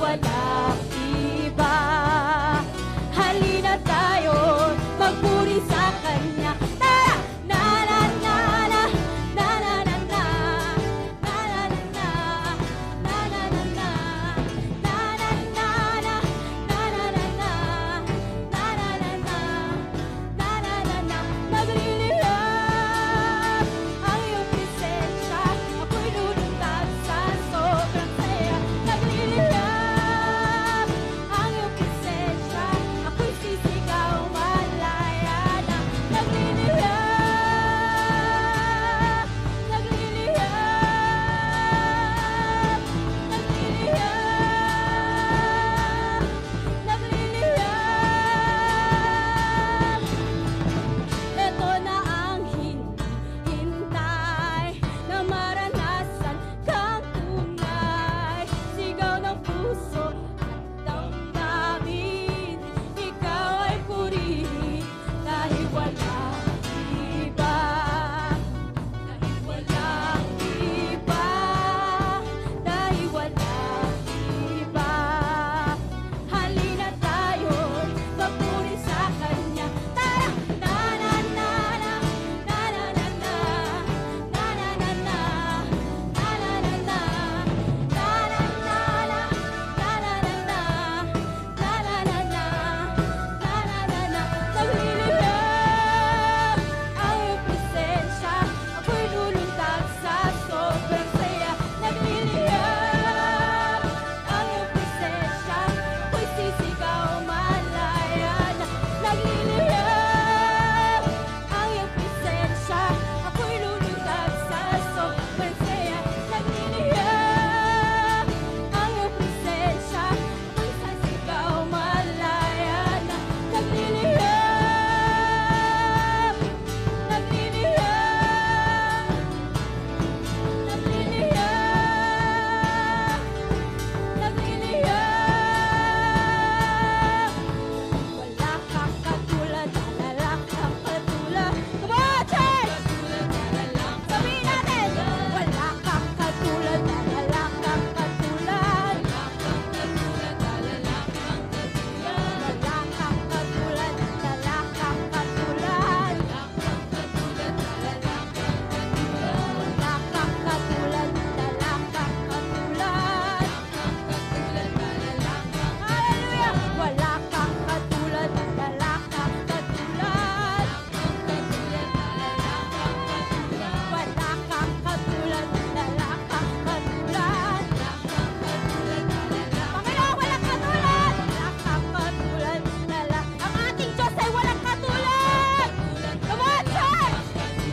walang iba. Halina tayo, magpuri sa Kanya. Tara! Na na na na, na na na na, na na na na, na na na na, na na na na, na na na na, na na na na, na na na na. Nagliliyab ang iyong presensya, ako'y lulundag sa sobrang saya. Nagliliyab ang iyong presensya, ako'y sisigaw malaya na. Nagliliyab, nagliliyab, nagliliyab, nagliliyab. Ito na ang hinihintay, na maranasan kang tunay. Sigaw ng puso at damdamin, ikaw ay purihin dahil walang iba. Dahil walang iba, dahil walang iba. Halina tayo'y magpuri sa Kanya. Tara! Na na na na, na na na na, na na na na, na na na na, na na na na, na na na na, na na na na, na na na na. Nagliliyab ang iyong presensya, ako'y lulundag sa sobrang saya. Nagliliyab ang iyong presensya, ako'y sisigaw malaya na. Nagliliyab ang iyong presensya, ako'y lulundag sa sobrang saya. Nagliliyab ang iyong presensya, ako'y sisigaw malaya na. Nagliliyab, nagliliyab, nagliliyab, nagliliyab. Wala kang katulad, wala kang katulad. Come on, church! Sabihin natin! Wala kang katulad, wala kang katulad. Wala kang katulad, wala kang katulad. Wala kang katulad, wala kang katulad. Wala kang katulad, wala kang katulad. Hallelujah! Wala kang katulad, wala kang katulad. Wala kang katulad, wala kang katulad. Panginoon, walang katulad. Wala kang katulad, wala. Ang ating Diyos ay walang katulad. Come on, church!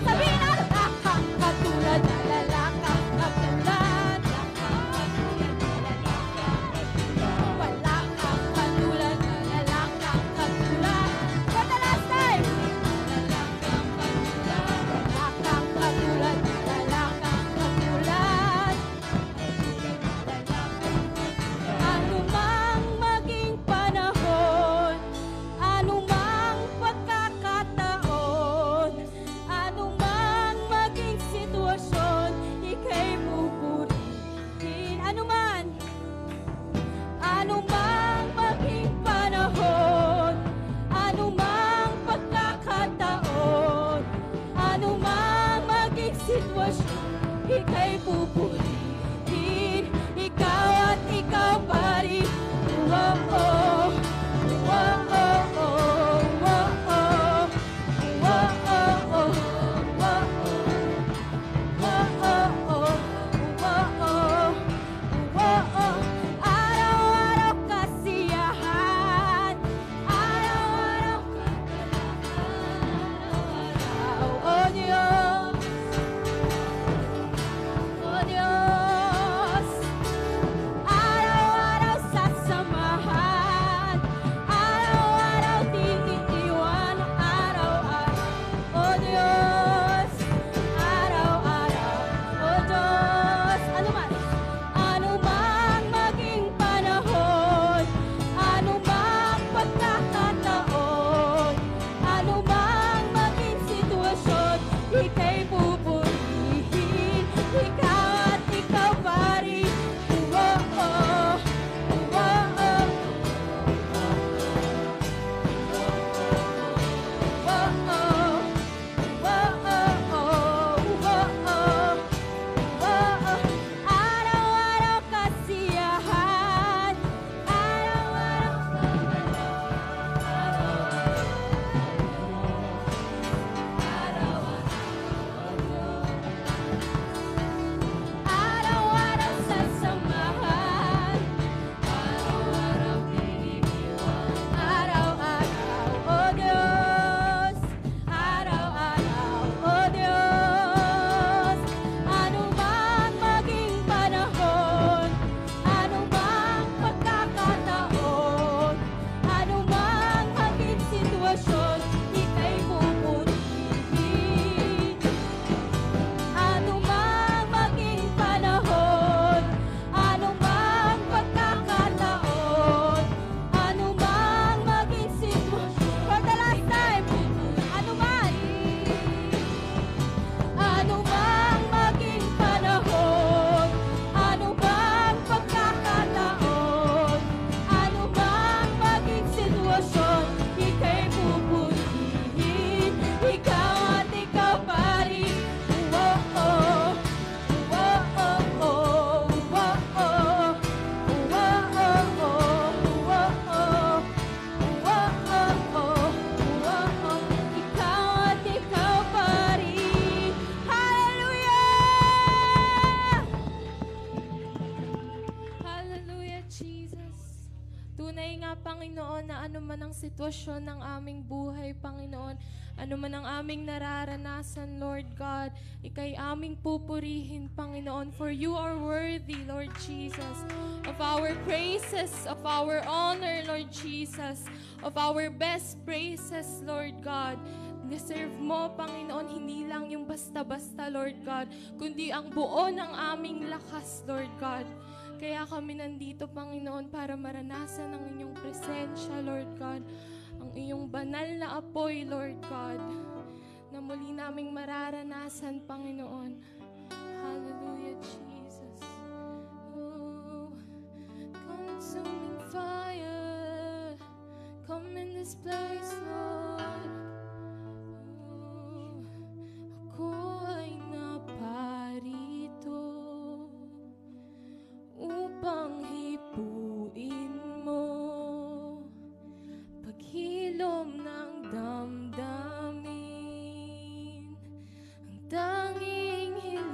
Sabihin na, wala kang katulad, wala kang katulad. Wala kang katulad, wala kang katulad. For the last time. Wala kang katulad, wala kang katulad. Ano mang maging panahon, ano mang pagkakataon, ano mang maging sitwasyon, ika'y pupurihin. Ano mang maging panahon, ano mang pagkakataon, ano mang maging sitwasyon, ika'y pupurihin. Ikaw at ikaw pa rin. Oh, oh, oh, oh, oh, oh, oh, oh, oh, oh, araw-araw kasiyahan, araw-araw kagalakan, oh Diyos, oh Diyos. Tunay nga, Panginoon, na ano man ang sitwasyon ng aming buhay, Panginoon, ano man ang aming nararanasan, Lord God, Ika'y aming pupurihin, Panginoon, for You are worthy, Lord Jesus, of our praises, of our honor, Lord Jesus, of our best praises, Lord God. Deserve mo, Panginoon, hindi lang yung basta-basta, Lord God, kundi ang buo ng aming lakas, Lord God. Kaya kami nandito, Panginoon, para maranasan ang inyong presensya, Lord God, ang iyong banal na apoy, Lord God, na muli naming mararanasan, Panginoon. Hallelujah, Jesus. Oh, consuming fire, come in this place, Lord. Oh, ako ay naparito upang hipuin mo paghilom ng damdamin, ang tanging hiling.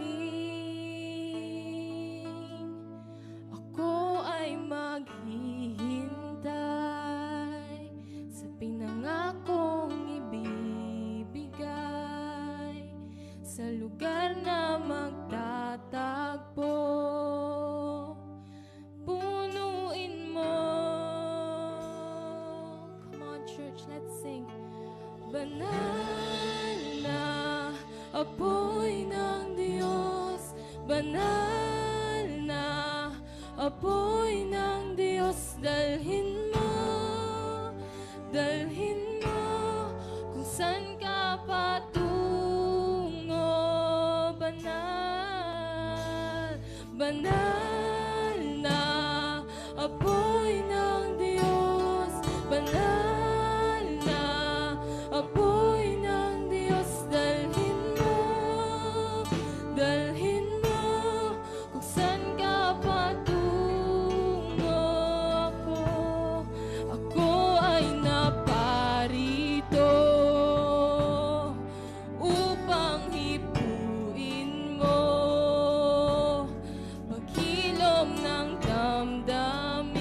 Ako ay maghihintay sa pinangakong ibibigay, sa lugar na magtatagpo. Punuin mo. Come on, church, let's sing. Banal na apoy ng Diyos, banal na apoy ng Diyos, dalhin mo kung saan ka patungo. Banal na apoy ng Diyos, banal na apoy ng Diyos, dalhin mo kung saan ka patungo. Ako ay naparito upang hipuin mo paghilom ng damdamin,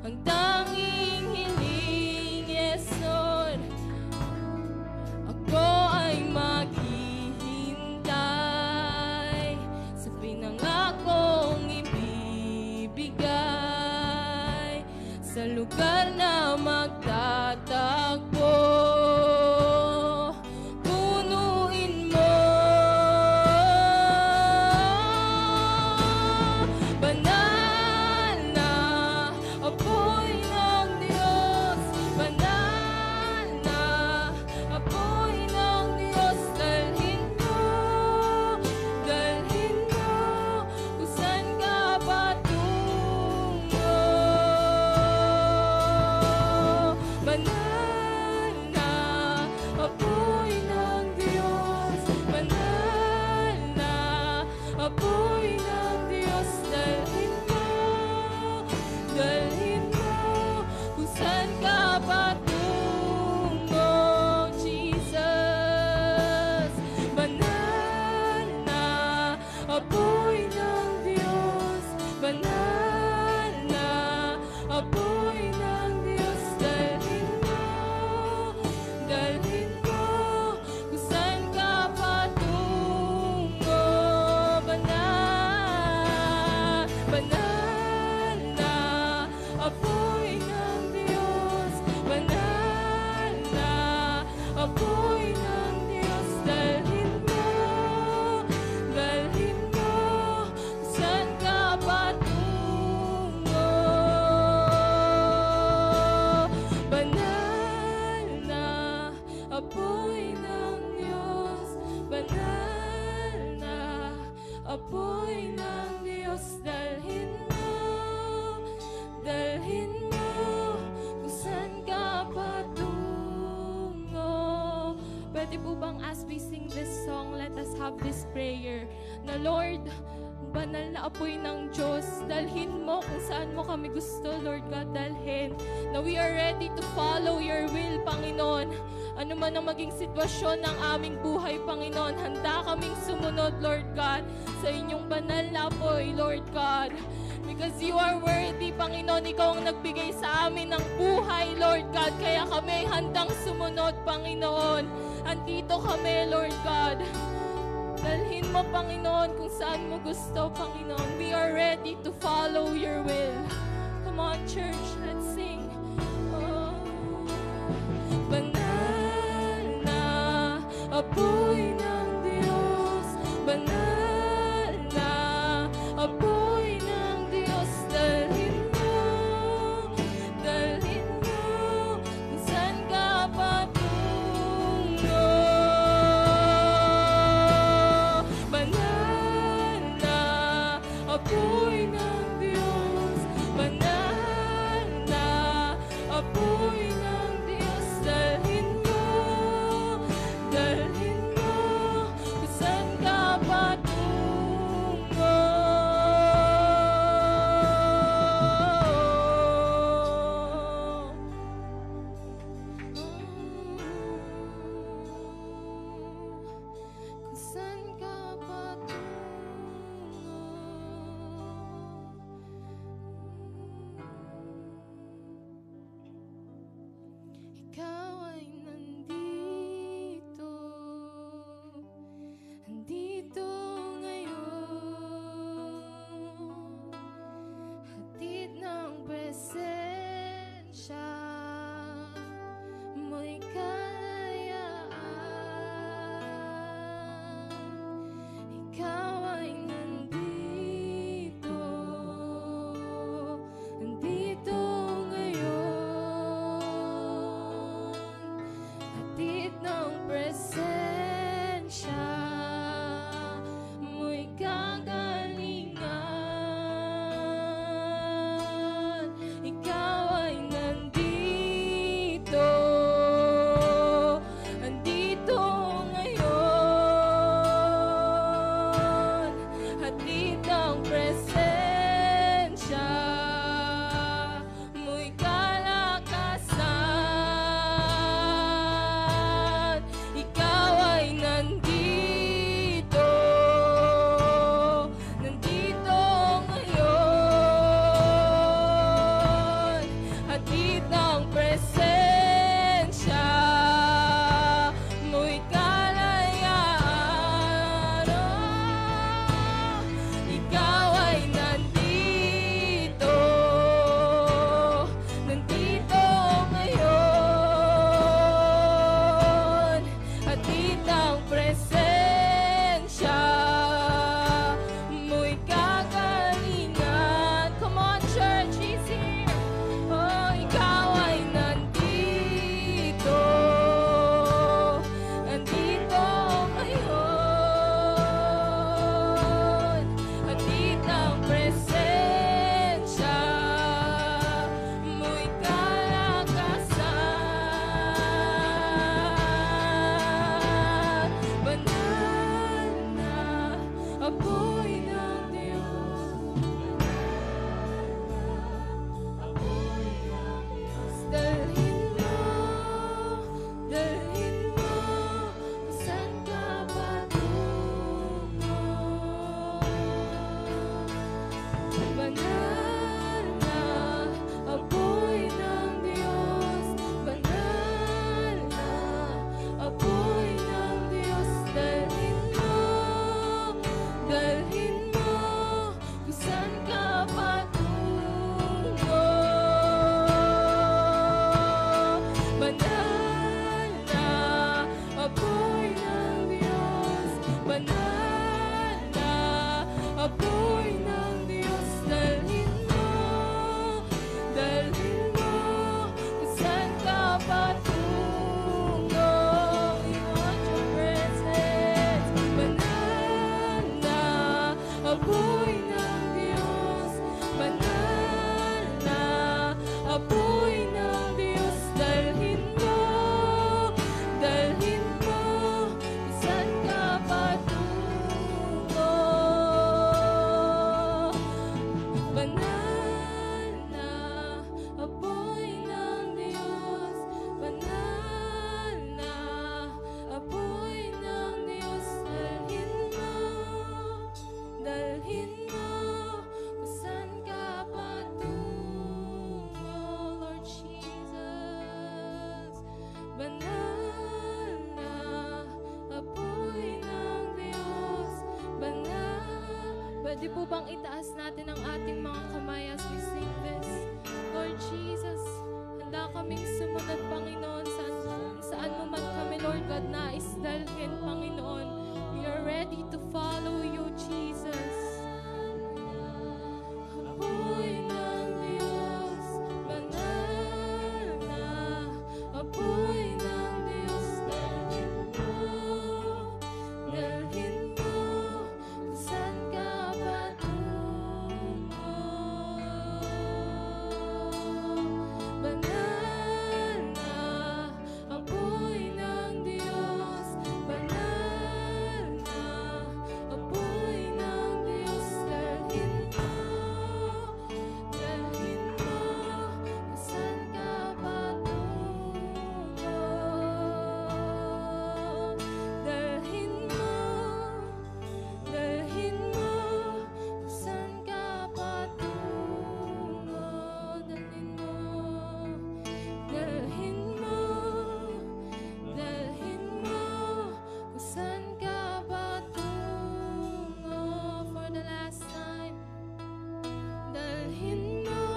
ang tanging hiling. Yes, Lord, ako ay maghihintay sa pinangakong ibibigay, sa lugar na magtatagpo. Punuin mo. Banal na apoy ng Diyos, banal na apoy ng Diyos, dalhin mo kung saan ka patungo. Banal na apoy ng Diyos, banal na apoy ng Diyos, dalhin mo kung saan ka patungo, Jesus. Banal na apoy ng Diyos, banal na apoy ng Diyos, dalhin mo kung saan ka patungo. Banal na apoy ng Diyos, banal na apoy ng Diyos, dalhin mo kung saan ka patungo. Banal na apoy ng Diyos, banal na apoy ng Diyos, dalhin mo kung saan ka patungo. Pwede po bang as we sing this song, let us have this prayer na Lord, banal na apoy ng Diyos, dalhin mo kung saan mo kami gusto, Lord God, dalhin. Na we are ready to follow your will, Panginoon. Ano man ang maging sitwasyon ng aming buhay, Panginoon, handa kaming sumunod, Lord God, sa inyong banal na apoy, Lord God. Because you are worthy, Panginoon. Ikaw ang nagbigay sa amin ng buhay, Lord God. Kaya kami handang sumunod, Panginoon. Andito kami, Lord God. Dalhin mo, Panginoon, kung saan mo gusto, Panginoon. We are ready to follow your will. Come on, church, let's sing. Oh. Banal na apoy ng Diyos. Banal na apoy ng Diyos. Dalhin mo kung saan ka patungo. Banal na apoy ng Diyos. Pwede po bang itaas natin ang ating mga kamay as we sing this? Lord Jesus, handa kaming sumunod, Panginoon, saan mo man kami, Lord God, nais dalhin, Panginoon. We are ready to follow you, Jesus. Apoy ng Diyos, banal na. Apoy ng Diyos, dalhin mo. Dalhin mo, kung saan ka patungo. Banal na, apoy ng Diyos, banal na, apoy ng Diyos, dalhin mo, kung saan ka patungo. Dalhin mo, kung saan ka patungo. Dalhin mo, kung saan ka patungo. For the last time, dalhin mo,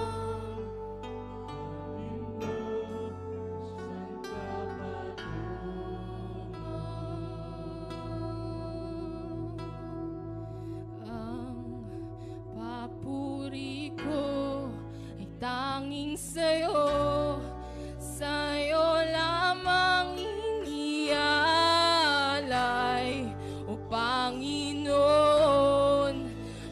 ang papuri ko ay tanging sa'yo, sa'yo lamang inialay, o Panginoon.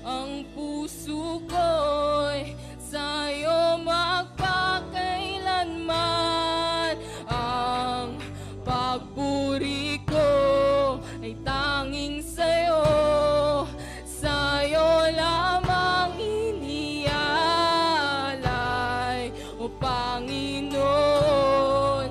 Ang puso ko'y sa'yo magpakailanman. Ang pagpuri ko ay tanging sa'yo, sa'yo lamang inialay, o Panginoon.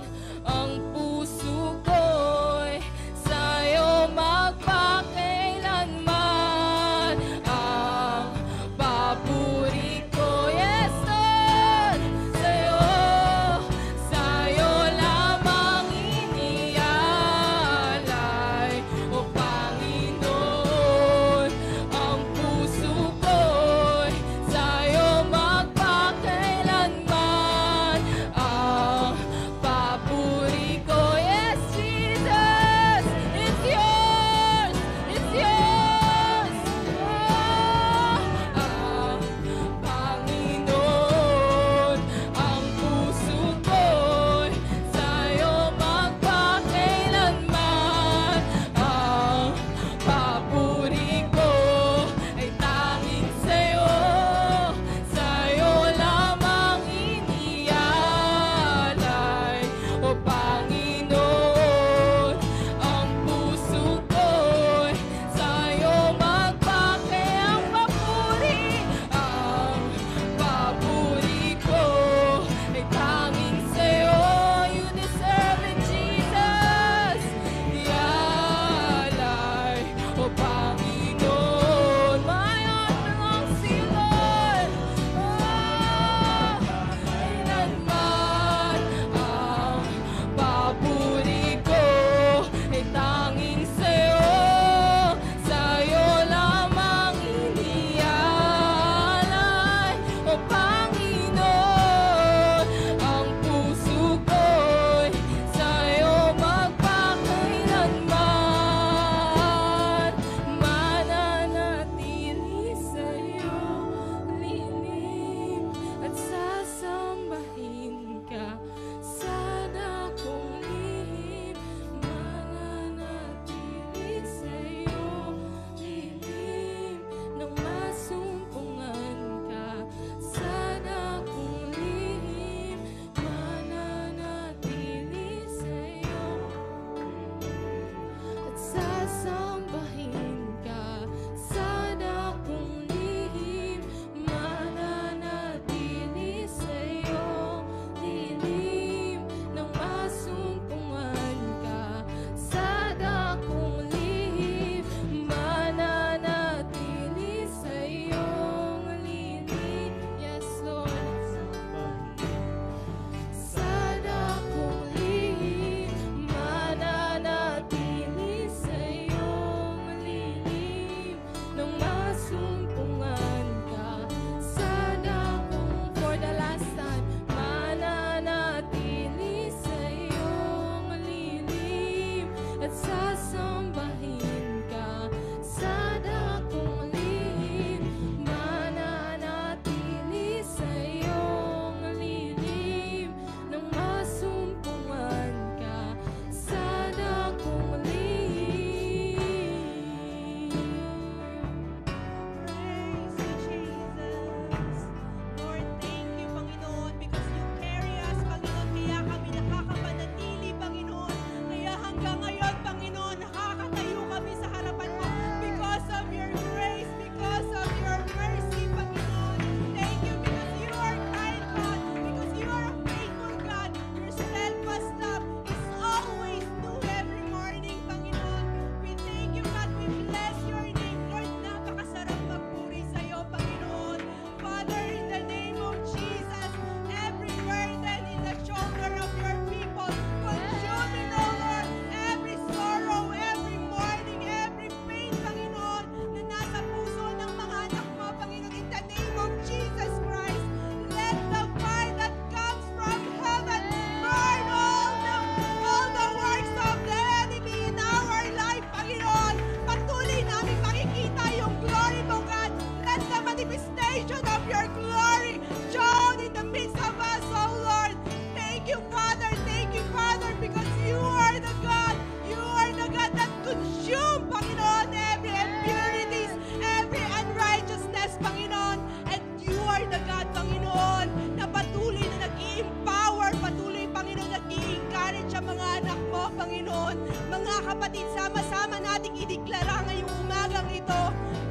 Panginoon. Mga kapatid, sama-sama nating ideklara ngayong umagang ito.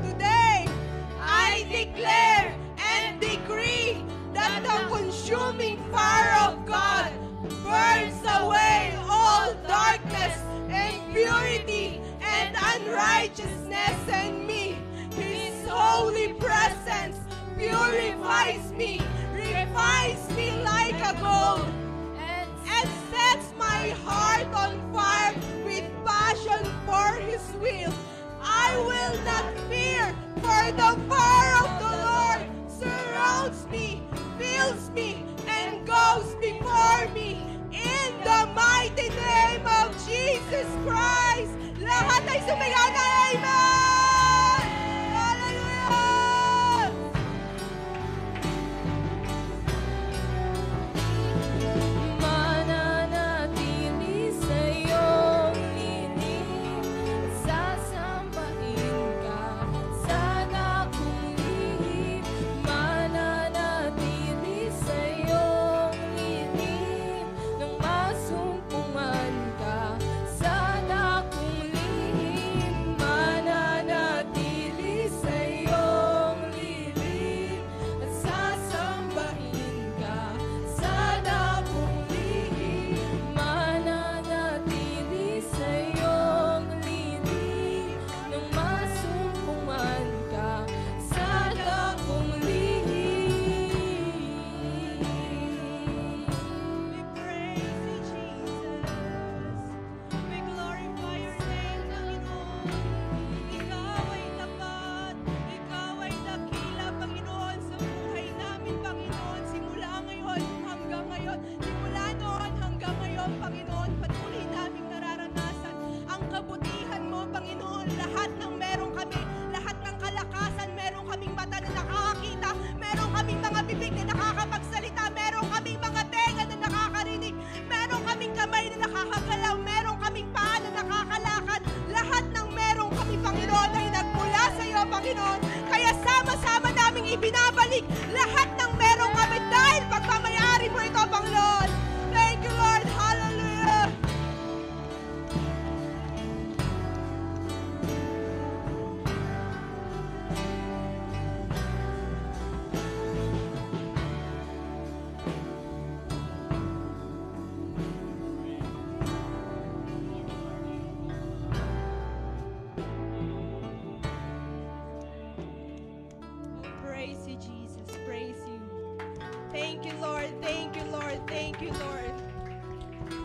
Today, I declare and decree that the consuming fire of God burns away all darkness, impurity, and unrighteousness in me. His holy presence purifies me, refines me like a gold, and sets my heart on fire with passion for His will. I will not fear, for the power of the Lord surrounds me, fills me, and goes before me. In the mighty name of Jesus Christ, lahat ay sumigaw na Amen! Hallelujah! Mananatili sa iyong lihim, sasambahin ka sa dakong lihim. Mananatili sa iyong lihim, nang masumpungan ka sa dakong lihim. Mananatili sa iyong lihim, at sasambahin ka sa dakong lihim. Mananatili sa iyong lihim, nang masumpungan ka sa dakong lihim. We praise you, Jesus. We glorify your name, Panginoon. Ikaw ay tapat. Ikaw ay dakila, Panginoon, sa buhay namin, Panginoon. Simula ngayon hanggang ngayon. Simula noon hanggang ngayon, Panginoon. Patuloy naming nararanasan ang kabutihan mo, Panginoon. Lahat ng meron kami, lahat ng kalakasan, meron kaming mata na nakakakita, meron kaming mga bibig na nakakapagsalita, meron kaming mga tenga na nakakarinig, meron kaming kamay na nakakagalaw, meron kaming paa na nakakalakad. Lahat ng meron kami, Panginoon, ay nagmula sa iyo, Panginoon. Kaya sama-sama naming ibinabalik lahat ng meron kami dahil pagmamayari mo ito, Panginoon. Thank you, Lord. Hallelujah. Praise you, Jesus. Praise you. Thank you, Lord. Thank you, Lord. Thank you, Lord.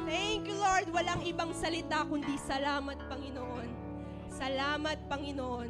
Thank you, Lord. Walang ibang salita kundi salamat, Panginoon. Salamat, Panginoon.